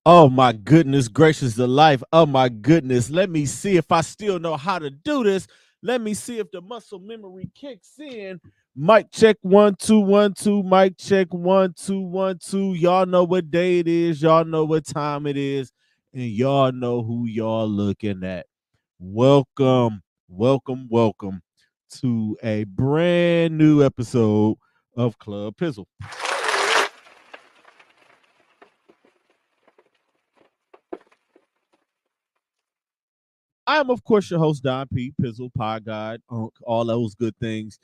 Oh my goodness gracious of life. Oh my goodness. Let me see if I still know how to do this. Let me see if the muscle memory kicks in. Mic check 1 2 1 2. Mic check 1 2 1 2. Y'all know what day it is. Y'all know what time it is. And y'all know who y'all looking at. Welcome, welcome to a brand new episode of Club Pizzle. I am, of course, your host, Don P. Pizzle, Pie God, all those good things.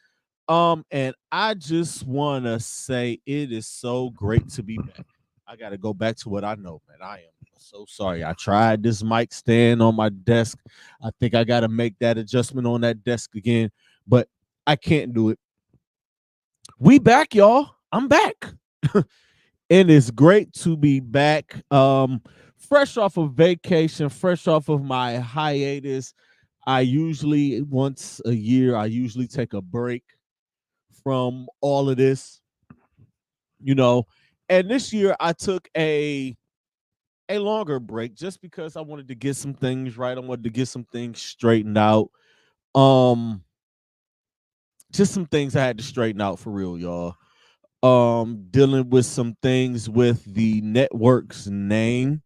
And I just want to say it is so great to be back. I got to go back to what I know, man. I am so sorry. I tried this mic stand on my desk. I think I got to make that adjustment on that desk again, but I can't do it. We back, y'all. I'm back. And it's great to be back. Fresh off of vacation, fresh off of my hiatus. I usually once a year, I usually take a break from all of this, you know. And this year I took a longer break just because I wanted to get some things right. I wanted to get some things straightened out. Um, just some things I had to straighten out for real, y'all. Dealing with some things with the network's name.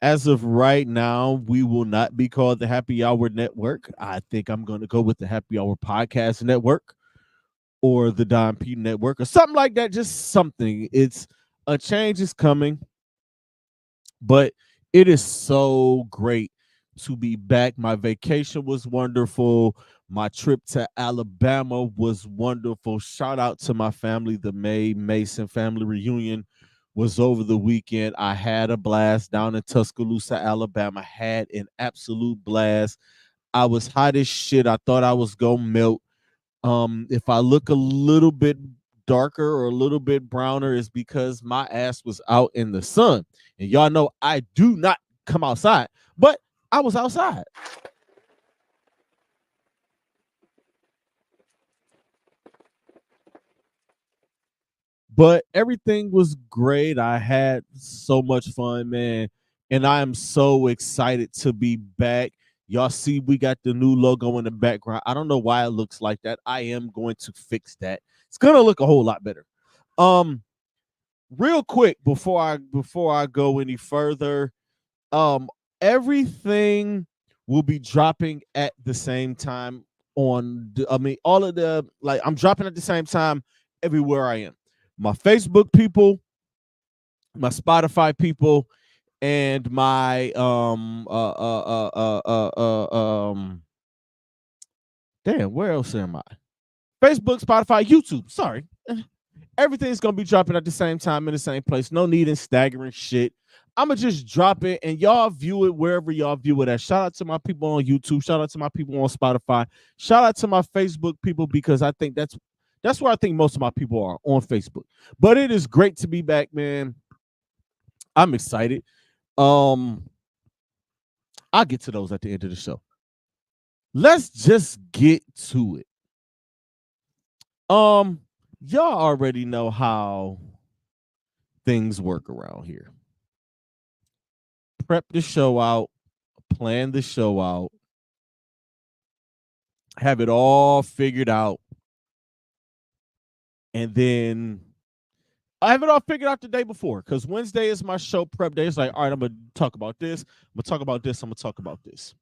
As of right now, we will not be called the Happy Hour Network. I think I'm going to go with the Happy Hour Podcast Network or the Don P Network or something like that. Just something. It's a change is coming, but it is so great to be back. My vacation was wonderful. My trip to Alabama was wonderful. Shout out to my family. The May Mason family reunion was over the weekend. I had a blast down in Tuscaloosa, Alabama. Had an absolute blast. I was hot as shit. I thought I was gonna melt. If I look a little bit darker or a little bit browner, is because my ass was out in the sun. And y'all know I do not come outside, but I was outside. But everything was great. I had so much fun, man. And I am so excited to be back. Y'all see, we got the new logo in the background. I don't know why it looks like that. I am going to fix that. It's gonna look a whole lot better. Um, Real quick before I go any further, um, everything will be dropping at the same time I mean, all of the like I'm dropping at the same time everywhere I am. My Facebook people, my Spotify people, and my damn, where else am I? Facebook, Spotify, YouTube. Sorry. Everything's gonna be dropping at the same time in the same place. No need in staggering shit. I'ma just drop it and y'all view it wherever y'all view it at. Shout out to my people on YouTube. Shout out to my people on Spotify. Shout out to my Facebook people because I think that's where I think most of my people are on Facebook. But it is great to be back, man. I'm excited. Um, I'll get to those at the end of the show. Let's just get to it. Um, y'all already know how things work around here. Prep the show out, plan the show out, have it all figured out, and then I have it all figured out the day before because Wednesday is my show prep day. It's like, all right, I'm gonna talk about this, I'm gonna talk about this, I'm gonna talk about this.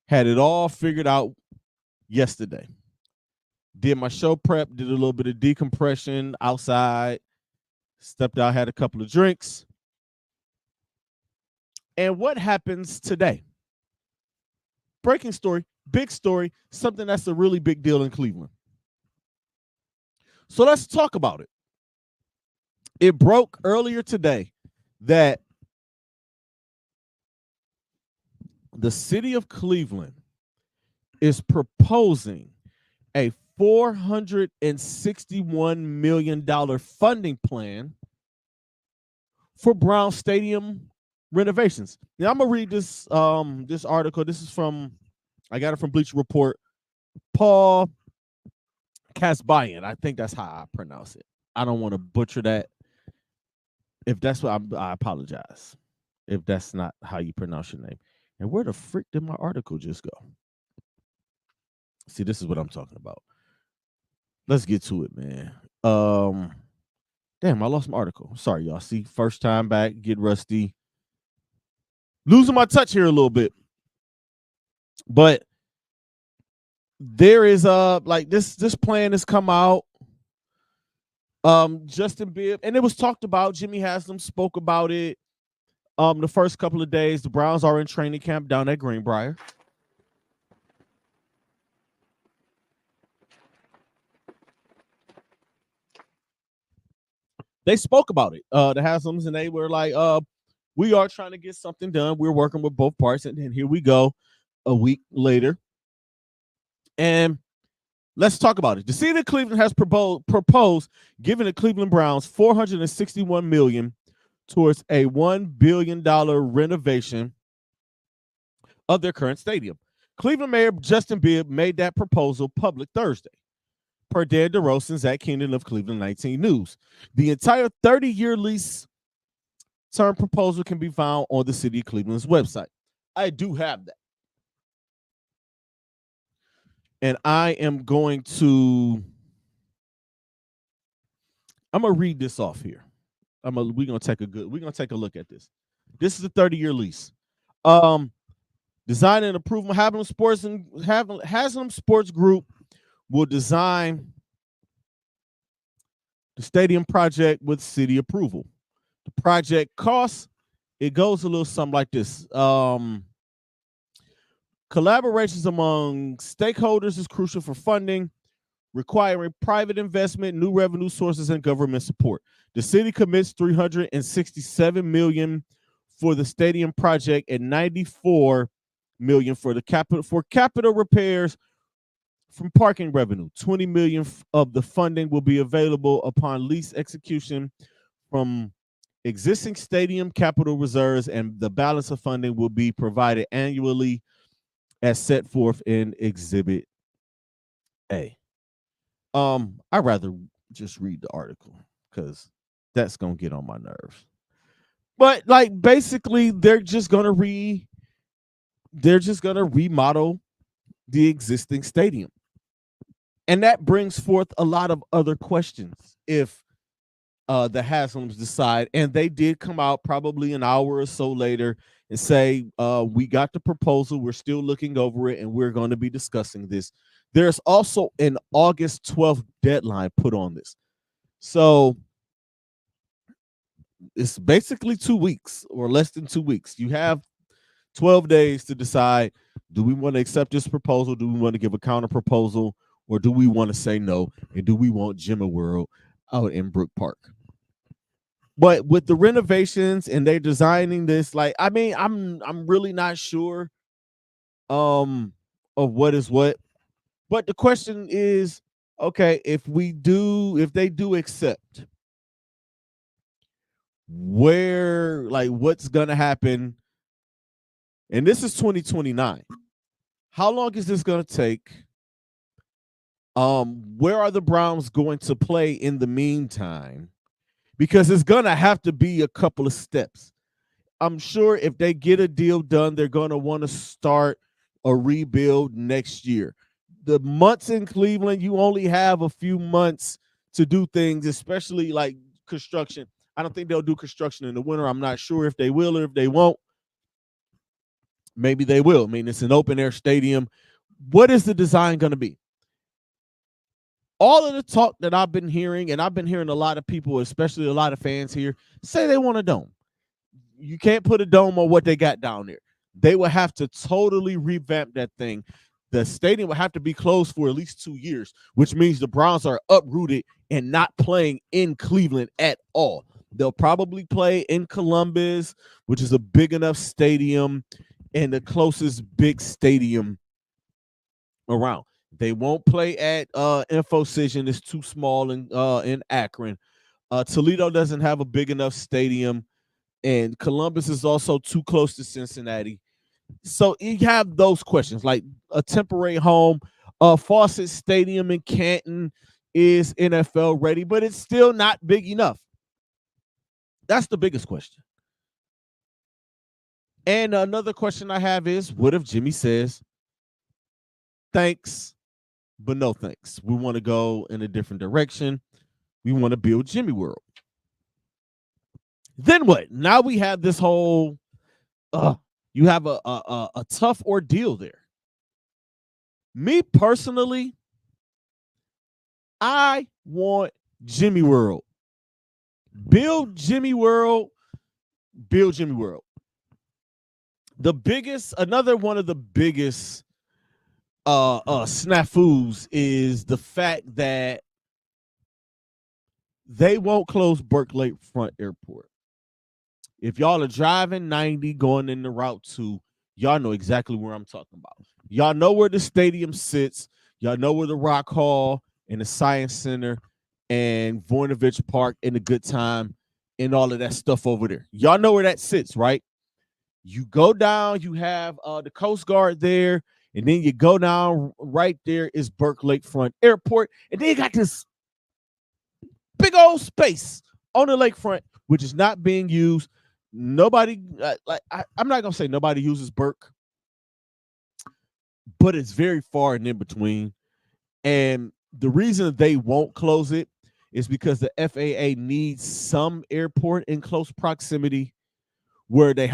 Had it all figured out yesterday. Did my show prep, did a little bit of decompression outside, stepped out, had a couple of drinks. And what happens today? Breaking story, big story, something that's a really big deal in Cleveland. So let's talk about it. It broke earlier today that the city of Cleveland is proposing a $461 million funding plan for Brown Stadium renovations. Now I'm gonna read this article. This is from I got it from Bleacher Report. Paul Kasbayan. I think that's how I pronounce it. I don't want to butcher that. If that's what I apologize. If that's not how you pronounce your name. And where the frick did my article just go? See, this is what I'm talking about. Let's get to it, man. Damn, I lost my article. Sorry, y'all. See, first time back, get rusty. Losing my touch here a little bit. But there is like this plan has come out. Justin Bibb, and it was talked about. Jimmy Haslam spoke about it. The first couple of days, the Browns are in training camp down at Greenbrier. They spoke about it, the Haslams, and they were like, we are trying to get something done. We're working with both parts, and then here we go a week later. And let's talk about it. The city of Cleveland has proposed giving the Cleveland Browns $461 million towards a $1 billion renovation of their current stadium. Cleveland Mayor Justin Bibb made that proposal public Thursday, per Dan DeRosa, Zach Keenan of Cleveland 19 News. The entire 30-year lease term proposal can be found on the City of Cleveland's website. I do have that. And I am going to read this off here. We're gonna take a look at this. This is a 30-year lease. Design and approval. Haslam Sports Group will design the stadium project with city approval. The project costs, it goes a little something like this. Collaborations among stakeholders is crucial for funding, requiring private investment, new revenue sources, and government support. The city commits $367 million for the stadium project and $94 million for capital repairs from parking revenue. $20 million of the funding will be available upon lease execution from existing stadium capital reserves, and the balance of funding will be provided annually as set forth in Exhibit A. I'd rather just read the article because that's gonna get on my nerves. But like basically, they're just gonna remodel the existing stadium, and that brings forth a lot of other questions. If the Haslams decide, and they did come out probably an hour or so later and say, we got the proposal, we're still looking over it, and we're going to be discussing this. There's also an August 12th deadline put on this. So it's basically 2 weeks or less than 2 weeks. You have 12 days to decide, do we want to accept this proposal? Do we want to give a counter proposal? Or do we want to say no? And do we want Jimmy World out in Brook Park? But with the renovations and they're designing this, like, I mean, I'm really not sure of what is what. But the question is, okay, if they do accept, what's gonna happen? And this is 2029. How long is this gonna take? Where are the Browns going to play in the meantime? Because it's gonna have to be a couple of steps. I'm sure if they get a deal done, they're gonna want to start a rebuild next year. The months in Cleveland, you only have a few months to do things, especially like construction. I don't think they'll do construction in the winter. I'm not sure if they will or if they won't. Maybe they will. I mean, it's an open air stadium. What is the design going to be? All of the talk that I've been hearing, and I've been hearing a lot of people, especially a lot of fans here, say they want a dome. You can't put a dome on what they got down there. They will have to totally revamp that thing. The stadium will have to be closed for at least 2 years, which means the Browns are uprooted and not playing in Cleveland at all. They'll probably play in Columbus, which is a big enough stadium and the closest big stadium around. They won't play at InfoCision. It's too small in Akron. Toledo doesn't have a big enough stadium, and Columbus is also too close to Cincinnati. So you have those questions, like a temporary home. Fawcett Stadium in Canton is NFL ready, but it's still not big enough. That's the biggest question. And another question I have is, what if Jimmy says, thanks, but no thanks? We want to go in a different direction. We want to build Jimmy World. Then what? Now we have this whole, you have a tough ordeal there. Me personally, I want Jimmy World. Build Jimmy World. Build Jimmy World. Another one of the biggest snafus is the fact that they won't close Burke Lakefront Airport. If y'all are driving 90 going in the Route 2, y'all know exactly where I'm talking about. Y'all know where the stadium sits. Y'all know where the Rock Hall and the Science Center and Voinovich Park and the Good Time and all of that stuff over there. Y'all know where that sits, right? You go down, you have the Coast Guard there, and then you go down right there is Burke Lakefront Airport, and then you got this big old space on the lakefront, which is not being used. Nobody, I'm not gonna say nobody uses Burke, but it's very far and in between. And the reason they won't close it is because the FAA needs some airport in close proximity where they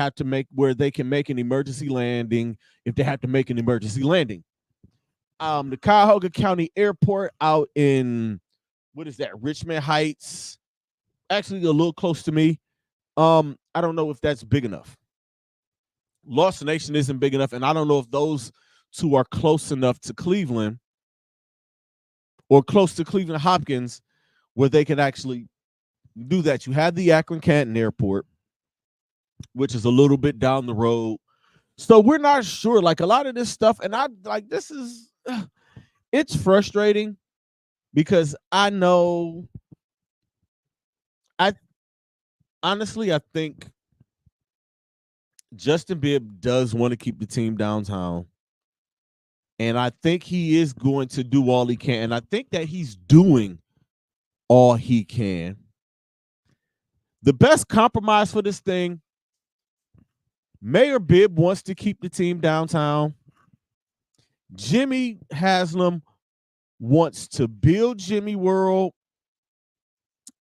can make an emergency landing if they have to make an emergency landing. The Cuyahoga County Airport out in, what is that, Richmond Heights, actually a little close to me. I don't know if that's big enough. Lost Nation isn't big enough, and I don't know if those two are close enough to Cleveland or close to Cleveland Hopkins where they can actually do that. You have the Akron Canton Airport, which is a little bit down the road. So we're not sure. Like a lot of this stuff, and it's frustrating because I know, honestly, I think Justin Bibb does want to keep the team downtown. And I think he is going to do all he can. And I think that he's doing all he can. The best compromise for this thing, Mayor Bibb wants to keep the team downtown. Jimmy Haslam wants to build Jimmy World,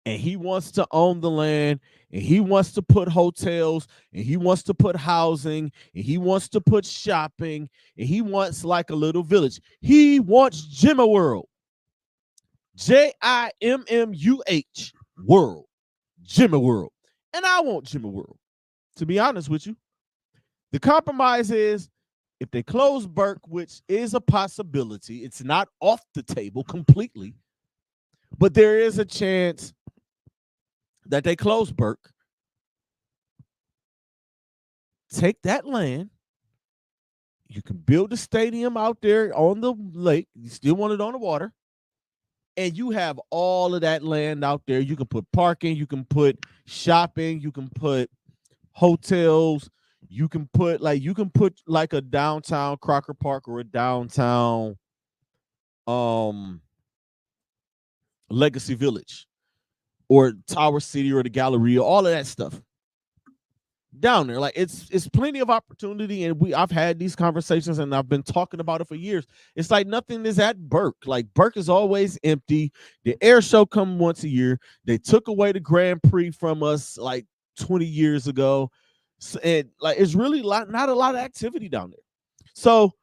and he wants to own the land, and he wants to put hotels, and he wants to put housing, and he wants to put shopping, and he wants like a little village. He wants Jimmy World. JIMMUH World. Jimmy World. And I want Jimmy World. To be honest with you, the compromise is if they close Burke, which is a possibility, it's not off the table completely, but there is a chance that they close Burke. Take that land. You can build a stadium out there on the lake. You still want it on the water. And you have all of that land out there. You can put parking. You can put shopping. You can put hotels. You can put like a downtown Crocker Park or a downtown Legacy Village or Tower City or the Galleria, all of that stuff down there. Like it's plenty of opportunity, and I've had these conversations and I've been talking about it for years. It's like nothing is at Burke. Like Burke is always empty. The air show come once a year. They took away the Grand Prix from us like 20 years ago. And like it's really not a lot of activity down there. So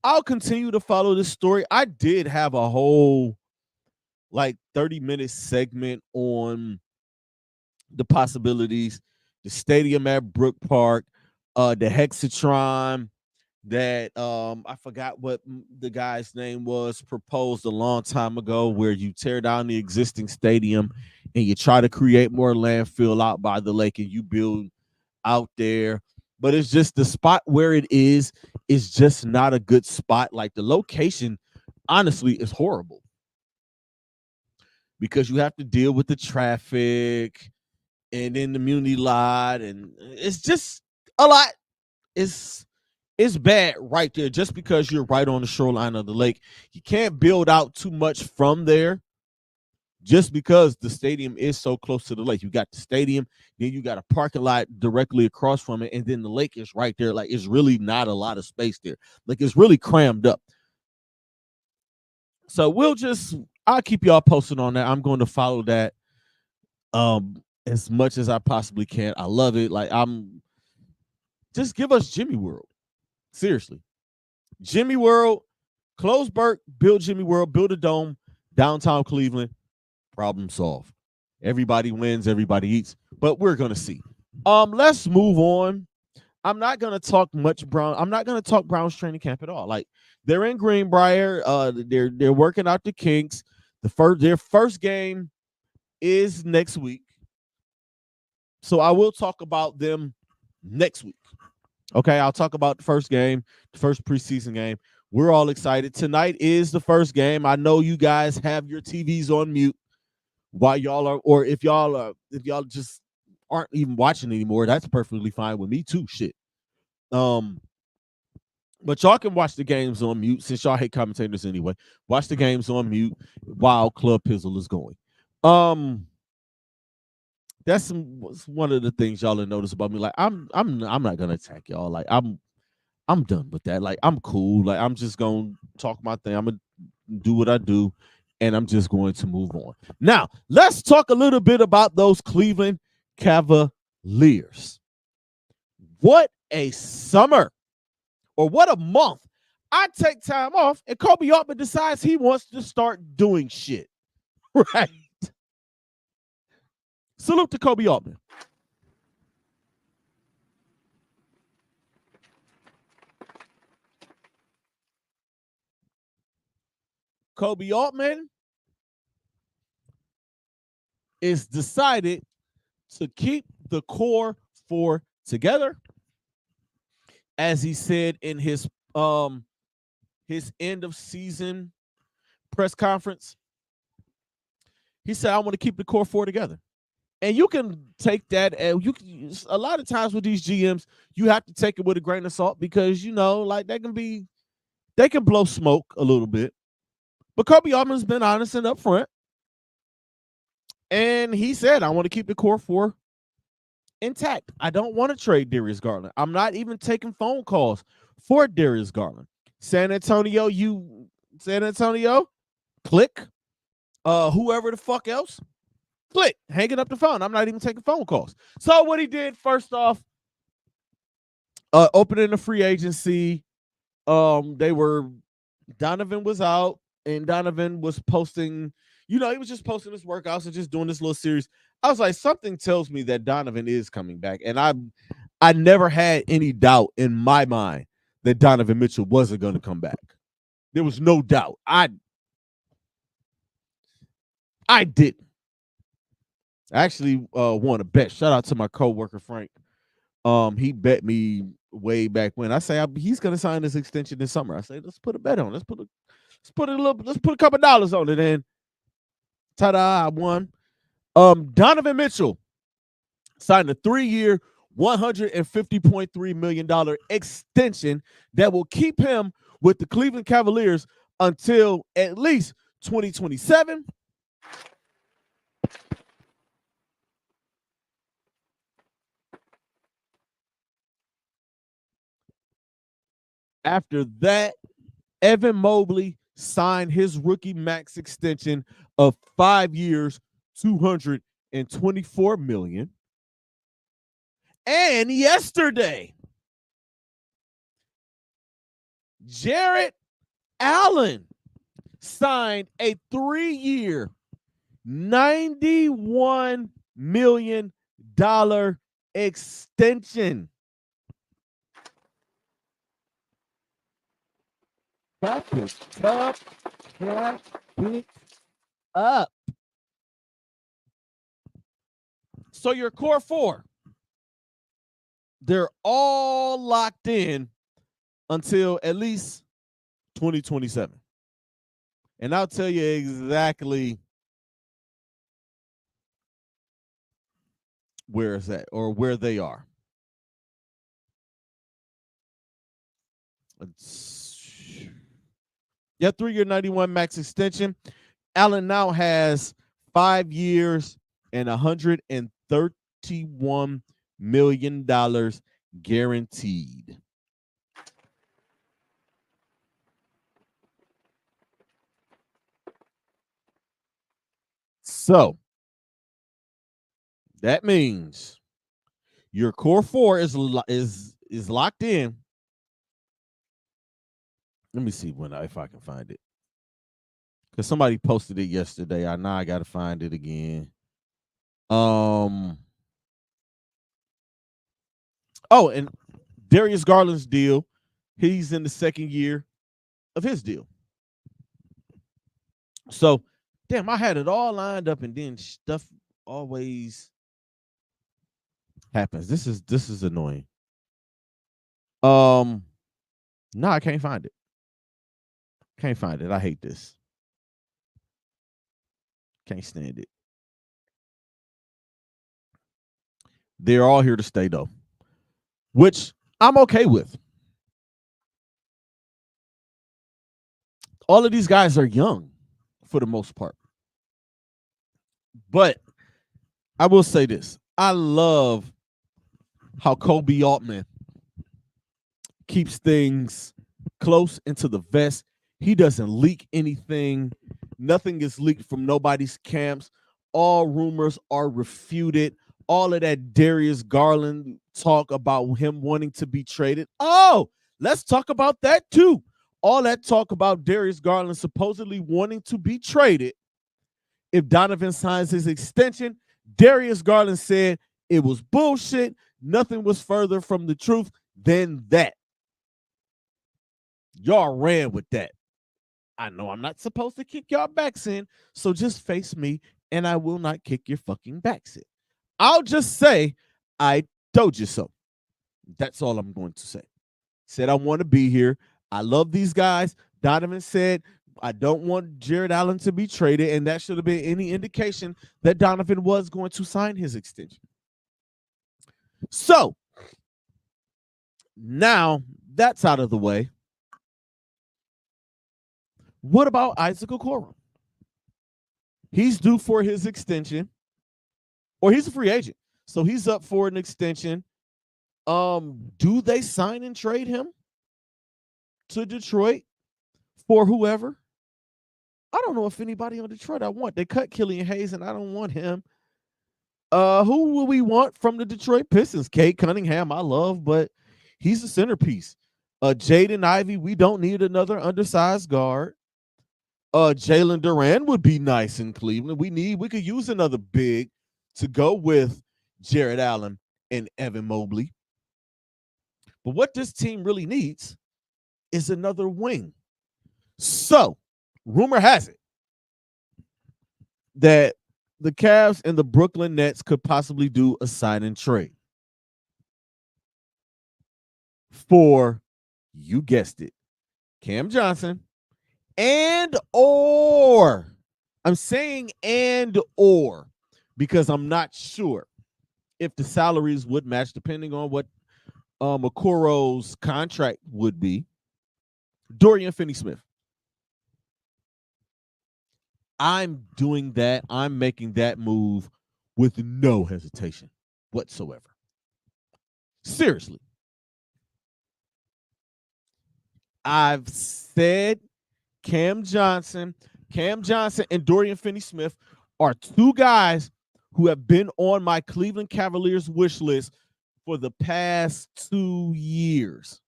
I'll continue to follow this story. I did have a whole like 30-minute segment on the possibilities, the stadium at Brook Park, the Hexatron that I forgot what the guy's name was, proposed a long time ago, where you tear down the existing stadium and you try to create more landfill out by the lake and you build out there. But it's just the spot where it is just not a good spot. Like the location, honestly, is horrible because you have to deal with the traffic and in the community lot, and it's just a lot. It's bad right there just because you're right on the shoreline of the lake. You can't build out too much from there just because the stadium is so close to the lake. You got the stadium, then you got a parking lot directly across from it, and then the lake is right there. Like, it's really not a lot of space there. Like, it's really crammed up. So I'll keep y'all posted on that. I'm going to follow that as much as I possibly can. I love it. Like, just give us Jimmy World. Seriously. Jimmy World, close Burke, build Jimmy World, build a dome, downtown Cleveland, problem solved. Everybody wins, everybody eats, but we're gonna see. Let's move on. I'm not gonna talk much Brown. I'm not gonna talk Browns training camp at all. Like, they're in Greenbrier. They're working out the kinks. Their first game is next week, so I will talk about them next week. Okay, I'll talk about the first game, the first preseason game. We're all excited. Tonight is the first game. I know you guys have your TVs on mute while y'all are, or if y'all just aren't even watching anymore, that's perfectly fine with me too. Shit. But y'all can watch the games on mute since y'all hate commentators anyway. Watch the games on mute while Club Pizzle is going. That's one of the things y'all will notice about me. Like, I'm not gonna attack y'all. Like, I'm done with that. Like, I'm cool. Like, I'm just gonna talk my thing. I'm gonna do what I do, and I'm just going to move on. Now, let's talk a little bit about those Cleveland Cavaliers. What a summer, or what a month. I take time off, and Kobe Altman decides he wants to start doing shit. Right? Salute to Kobe Altman. Kobe Altman is decided to keep the core four together, as he said in his end of season press conference. He said, "I want to keep the core four together." And you can take that, and a lot of times with these GMs, you have to take it with a grain of salt, because like, they can blow smoke a little bit. But Kobe Altman's been honest and upfront, and he said, "I want to keep the core four intact. I don't want to trade Darius Garland. I'm not even taking phone calls for Darius Garland. San Antonio, click. Whoever the fuck else, click. Hanging up the phone. I'm not even taking phone calls." So what he did, first off, opening the free agency, Donovan was out, and Donovan was posting, he was just posting his workouts and just doing this little series. I was like, something tells me that Donovan is coming back. And I never had any doubt in my mind that Donovan Mitchell wasn't going to come back. There was no doubt. I didn't. I actually won a bet. Shout out to my coworker Frank. He bet me way back when. I say he's gonna sign this extension this summer. I say, let's put a bet on. Let's put a couple dollars on it. And ta-da, I won. Donovan Mitchell signed a 3-year, $150.3 million extension that will keep him with the Cleveland Cavaliers until at least 2027. After that, Evan Mobley signed his rookie max extension of 5 years, $224 million. And yesterday, Jarrett Allen signed a 3-year, $91 million extension. That is tough. That picked up. So your core four, they're all locked in until at least 2027. And I'll tell you exactly where it's at, or where they are. Yeah, 3-year, 91 max extension. Allen now has 5 years and $131 million guaranteed. So that means your core four is locked in. Let me see if I can find it, because somebody posted it yesterday. I got to find it again. Oh, and Darius Garland's deal, he's in the second year of his deal. So, damn, I had it all lined up, and then stuff always happens. This is annoying. No, I can't find it. Can't find it. I hate this. Can't stand it. They're all here to stay, though, which I'm okay with. All of these guys are young for the most part. But I will say this. I love how Kobe Altman keeps things close into the vest. He doesn't leak anything. Nothing is leaked from nobody's camps. All rumors are refuted. All of that Darius Garland talk about him wanting to be traded. Oh, let's talk about that too. All that talk about Darius Garland supposedly wanting to be traded. If Donovan signs his extension, Darius Garland said it was bullshit. Nothing was further from the truth than that. Y'all ran with that. I know I'm not supposed to kick y'all backs in, so just face me and I will not kick your fucking backs in. I'll just say, I told you so. That's all I'm going to say. Said I want to be here. I love these guys. Donovan said, I don't want Jared Allen to be traded, and that should have been any indication that Donovan was going to sign his extension. So, now that's out of the way. What about Isaac Okoro? He's due for his extension, or he's a free agent, so he's up for an extension. Do they sign and trade him to Detroit for whoever? I don't know if anybody on Detroit I want. They cut Killian Hayes, and I don't want him. Who will we want from the Detroit Pistons? Cade Cunningham, I love, but he's a centerpiece. Jaden Ivey, we don't need another undersized guard. Jalen Duran would be nice in Cleveland. We could use another big to go with Jared Allen and Evan Mobley. But what this team really needs is another wing. So, rumor has it that the Cavs and the Brooklyn Nets could possibly do a sign and trade for, you guessed it, Cam Johnson I'm saying because I'm not sure if the salaries would match depending on what Okoro's contract would be. Dorian Finney-Smith. I'm doing that. I'm making that move with no hesitation whatsoever. Seriously. I've said Cam Johnson and Dorian Finney-Smith are two guys who have been on my Cleveland Cavaliers wish list for the past 2 years,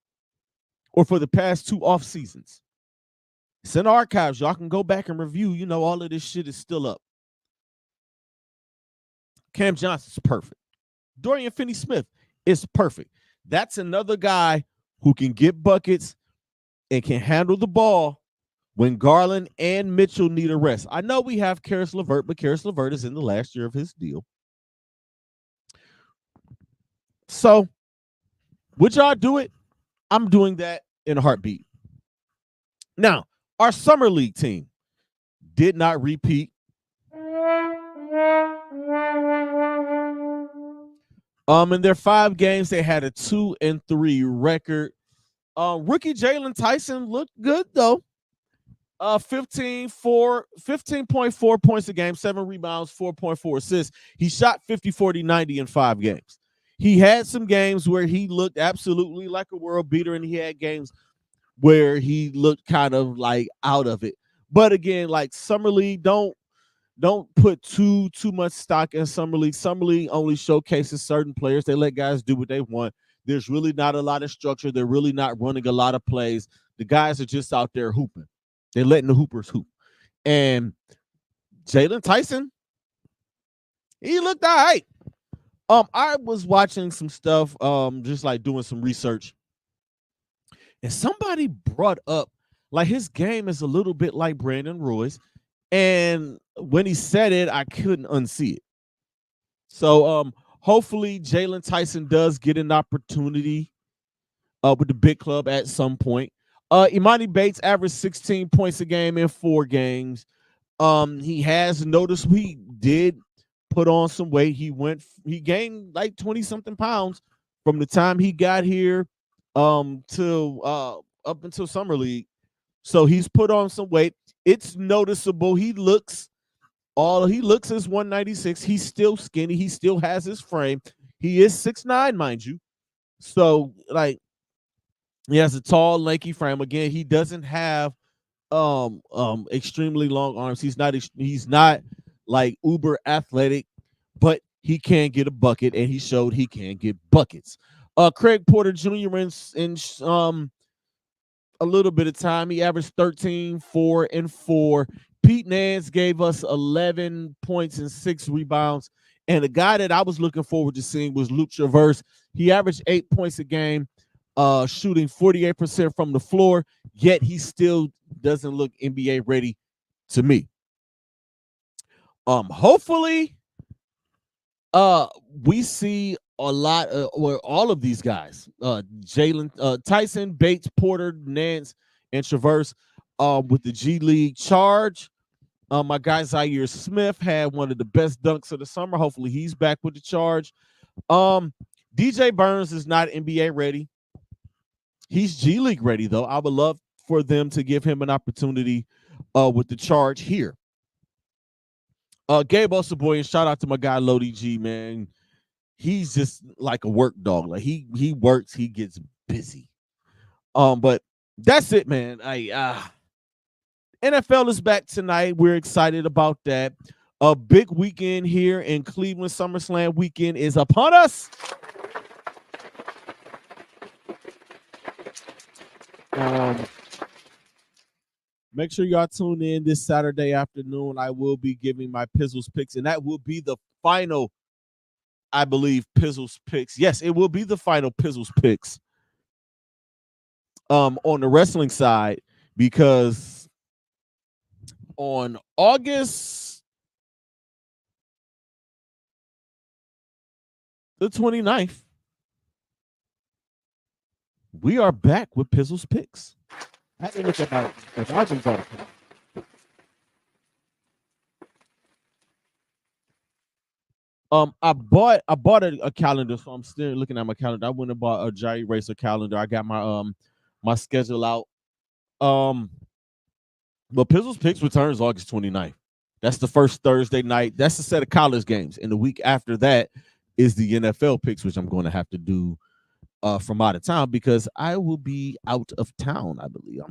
or for the past 2 off seasons. It's in archives. Y'all can go back and review. You know, all of this shit is still up. Cam Johnson's perfect. Dorian Finney-Smith is perfect. That's another guy who can get buckets and can handle the ball when Garland and Mitchell need a rest. I know we have Karis LeVert, but Karis LeVert is in the last year of his deal. So, would y'all do it? I'm doing that in a heartbeat. Now, our summer league team did not repeat. In their 5 games, they had a 2-3 record. Rookie Jalen Tyson looked good, though. 15.4 points a game, 7 rebounds, 4.4 assists. He shot 50, 40, 90 in 5 games. He had some games where he looked absolutely like a world beater, and he had games where he looked kind of like out of it. But again, like Summer League, don't put too much stock in Summer League. Summer League only showcases certain players. They let guys do what they want. There's really not a lot of structure. They're really not running a lot of plays. The guys are just out there hooping. They're letting the hoopers hoop. And Jalen Tyson, he looked all right. I was watching some stuff, just like doing some research, and somebody brought up like his game is a little bit like Brandon Roy's. And when he said it, I couldn't unsee it. So hopefully Jalen Tyson does get an opportunity with the big club at some point. Imani Bates averaged 16 points a game in 4 games. He has noticed he did put on some weight. He gained like 20 something pounds from the time he got here till up until summer league. So he's put on some weight. It's noticeable. He looks is 196. He's still skinny. He still has his frame. He is 6'9", mind you. So like he has a tall, lanky frame. Again, he doesn't have extremely long arms. He's not like uber athletic, but he can get a bucket, and he showed he can get buckets. Craig Porter Jr. in a little bit of time, he averaged 13, 4, and 4. Pete Nance gave us 11 points and 6 rebounds. And the guy that I was looking forward to seeing was Luke Traverse. He averaged 8 points a game, shooting 48% from the floor, yet he still doesn't look NBA ready to me. Hopefully, we see a lot or all of these guys, Jalen, Tyson, Bates, Porter, Nance, and Traverse, with the G League charge. My guy Zaire Smith had one of the best dunks of the summer. Hopefully he's back with the charge. DJ Burns is not NBA ready. He's G League ready, though. I would love for them to give him an opportunity with the charge here. Gabe Osaboy, and shout out to my guy Lodi G, man. He's just like a work dog. Like he works, he gets busy. But that's it, man. NFL is back tonight. We're excited about that. A big weekend here in Cleveland. SummerSlam weekend is upon us. Make sure y'all tune in this Saturday afternoon. I will be giving my Pizzle's picks, and that will be the final, I believe, Pizzle's picks. Yes, it will be the final Pizzle's picks on the wrestling side, because on August the 29th, we are back with Pizzle's picks. I had to look at my article. I bought a calendar, so I'm still looking at my calendar. I went and bought a Jerry Racer calendar. I got my schedule out. But Pizzle's Picks returns August 29th. That's the first Thursday night. That's the set of college games. And the week after that is the NFL picks, which I'm going to have to do from out of town, because I will be out of town, I believe.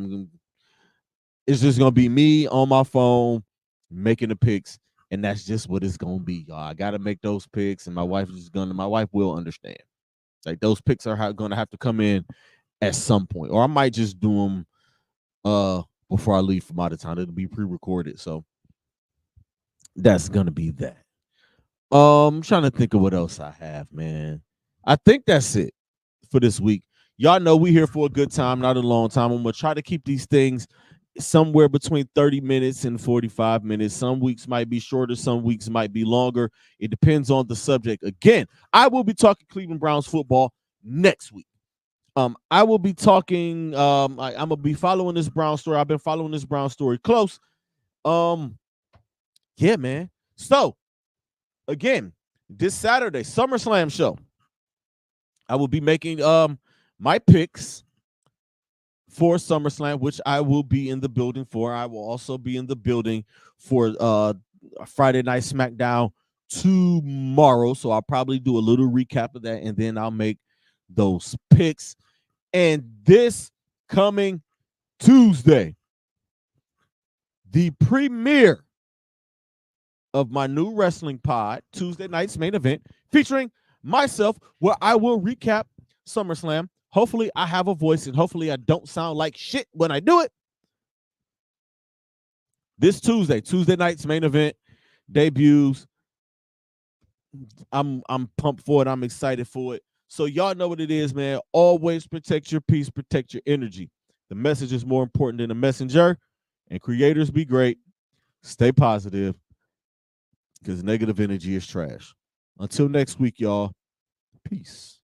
It's just going to be me on my phone making the picks, and that's just what it's going to be, y'all. I got to make those picks, and my wife will understand. Like, those picks are going to have to come in at some point, or I might just do them before I leave from out of town. It'll be pre-recorded, so that's gonna be that. I'm trying to think of what else I have, man. I think that's it for this week. Y'all know we here for a good time, not a long time. I'm gonna try to keep these things somewhere between 30 minutes and 45 minutes. Some weeks might be shorter, some weeks might be longer. It depends on the subject. Again, I will be talking Cleveland Browns football next week. I will be talking. I'm gonna be following this Brown story. I've been following this Brown story close. Yeah, man. So, again, this Saturday, SummerSlam show, I will be making my picks for SummerSlam, which I will be in the building for. I will also be in the building for Friday Night SmackDown tomorrow. So I'll probably do a little recap of that, and then I'll make those picks. And this coming Tuesday, the premiere of my new wrestling pod, Tuesday night's main event, featuring myself, where I will recap SummerSlam. Hopefully I have a voice, and hopefully I don't sound like shit when I do it. This Tuesday night's main event debuts. I'm pumped for it. I'm excited for it. So y'all know what it is, man. Always protect your peace, protect your energy. The message is more important than the messenger. And creators, be great. Stay positive, because negative energy is trash. Until next week, y'all. Peace.